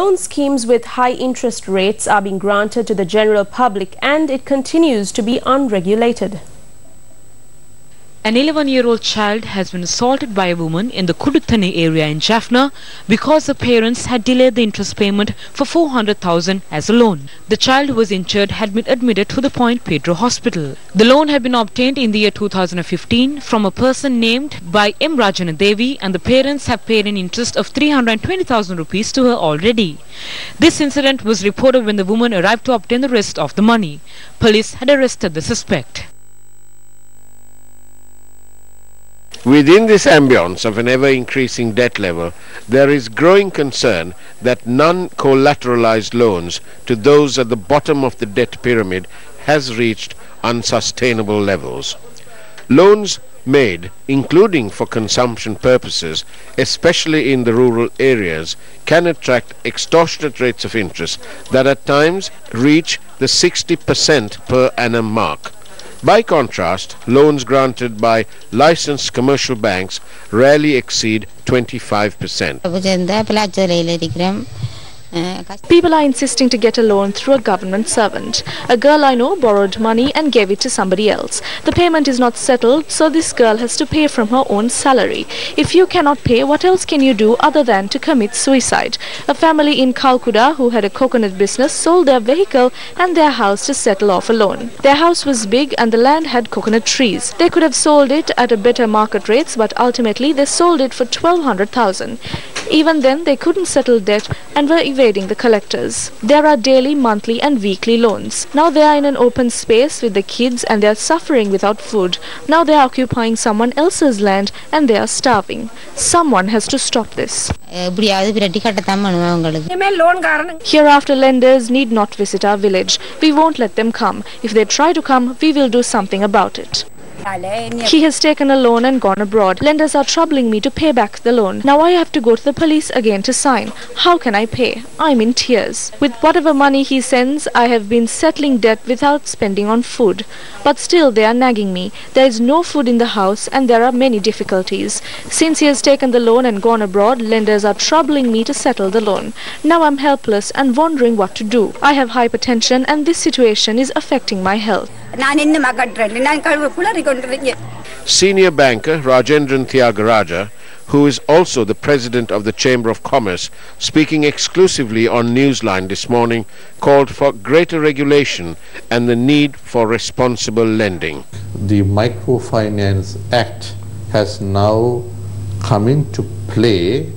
Loan schemes with high interest rates are being granted to the general public, and it continues to be unregulated. An 11-year-old child has been assaulted by a woman in the Kuduthane area in Jaffna because the parents had delayed the interest payment for 400,000 as a loan. The child who was injured had been admitted to the Point Pedro Hospital. The loan had been obtained in the year 2015 from a person named by M. Rajana Devi, and the parents have paid an interest of 320,000 rupees to her already. This incident was reported when the woman arrived to obtain the rest of the money. Police had arrested the suspect. Within this ambience of an ever-increasing debt level, there is growing concern that non-collateralized loans to those at the bottom of the debt pyramid has reached unsustainable levels. Loans made, including for consumption purposes, especially in the rural areas, can attract extortionate rates of interest that at times reach the 60% per annum mark. By contrast, loans granted by licensed commercial banks rarely exceed 25%. People are insisting to get a loan through a government servant. A girl I know borrowed money and gave it to somebody else. The payment is not settled, so this girl has to pay from her own salary. If you cannot pay, what else can you do other than to commit suicide? A family in Calcutta who had a coconut business sold their vehicle and their house to settle off a loan. Their house was big and the land had coconut trees. They could have sold it at a better market rates, but ultimately they sold it for 1200,000. Even then, they couldn't settle debt and were evading the collectors. There are daily, monthly and weekly loans. Now they are in an open space with the kids and they are suffering without food. Now they are occupying someone else's land and they are starving. Someone has to stop this. Hereafter, lenders need not visit our village. We won't let them come. If they try to come, we will do something about it. He has taken a loan and gone abroad. Lenders are troubling me to pay back the loan. Now I have to go to the police again to sign. How can I pay? I'm in tears. With whatever money he sends, I have been settling debt without spending on food. But still they are nagging me. There is no food in the house and there are many difficulties. Since he has taken the loan and gone abroad, lenders are troubling me to settle the loan. Now I'm helpless and wondering what to do. I have hypertension and this situation is affecting my health. Senior banker Rajendran Thiagaraja, who is also the president of the Chamber of Commerce, speaking exclusively on Newsline this morning, called for greater regulation and the need for responsible lending. The Microfinance Act has now come into play,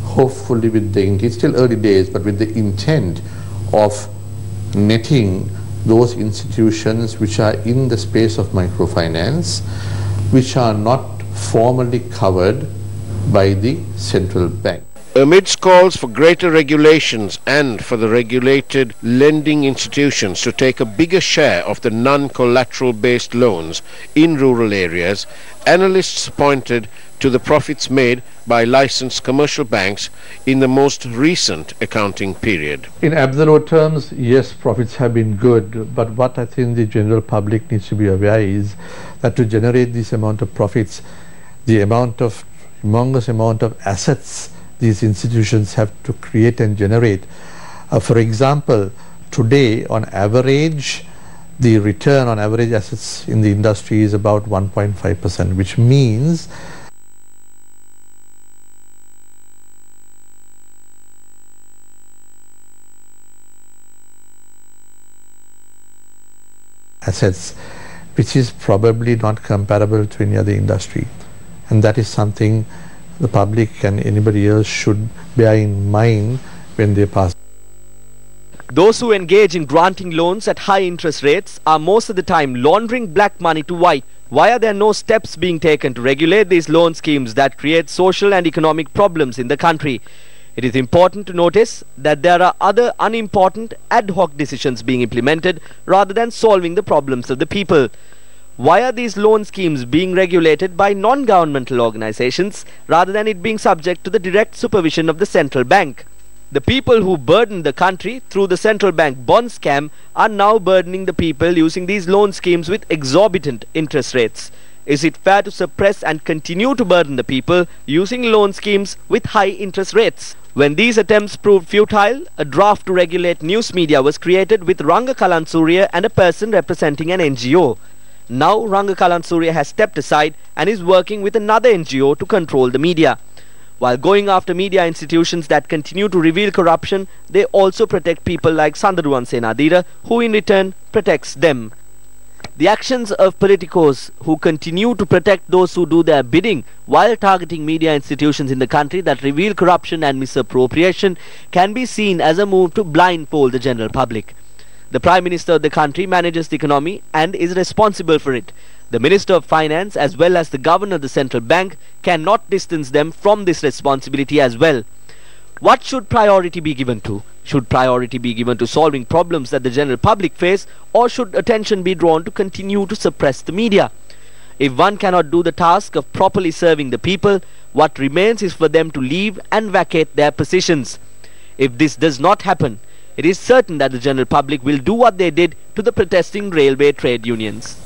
hopefully with the, it's still early days, but with the intent of netting those institutions which are in the space of microfinance, which are not formally covered by the central bank. Amidst calls for greater regulations and for the regulated lending institutions to take a bigger share of the non-collateral based loans in rural areas, analysts pointed to the profits made by licensed commercial banks in the most recent accounting period. In absolute terms, yes, profits have been good, but what I think the general public needs to be aware is that to generate this amount of profits, the humongous amount of assets these institutions have to create and generate. For example, today on average, the return on average assets in the industry is about 1.5%, which means assets, which is probably not comparable to any other industry, and that is something the public and anybody else should bear in mind when they pass. Those who engage in granting loans at high interest rates are most of the time laundering black money to white. Why are there no steps being taken to regulate these loan schemes that create social and economic problems in the country? It is important to notice that there are other unimportant ad hoc decisions being implemented rather than solving the problems of the people. Why are these loan schemes being regulated by non-governmental organizations rather than it being subject to the direct supervision of the central bank? The people who burdened the country through the central bank bond scam are now burdening the people using these loan schemes with exorbitant interest rates. Is it fair to suppress and continue to burden the people using loan schemes with high interest rates? When these attempts proved futile, a draft to regulate news media was created with Ranga Kalansurya and a person representing an NGO. Now Ranga Kalansurya has stepped aside and is working with another NGO to control the media. While going after media institutions that continue to reveal corruption, they also protect people like Sandaruwan Senadira, who in return protects them. The actions of politicos who continue to protect those who do their bidding while targeting media institutions in the country that reveal corruption and misappropriation can be seen as a move to blindfold the general public. The Prime Minister of the country manages the economy and is responsible for it. The Minister of Finance as well as the Governor of the Central Bank cannot distance them from this responsibility as well. What should priority be given to? Should priority be given to solving problems that the general public face, or should attention be drawn to continue to suppress the media? If one cannot do the task of properly serving the people, what remains is for them to leave and vacate their positions. If this does not happen, it is certain that the general public will do what they did to the protesting railway trade unions.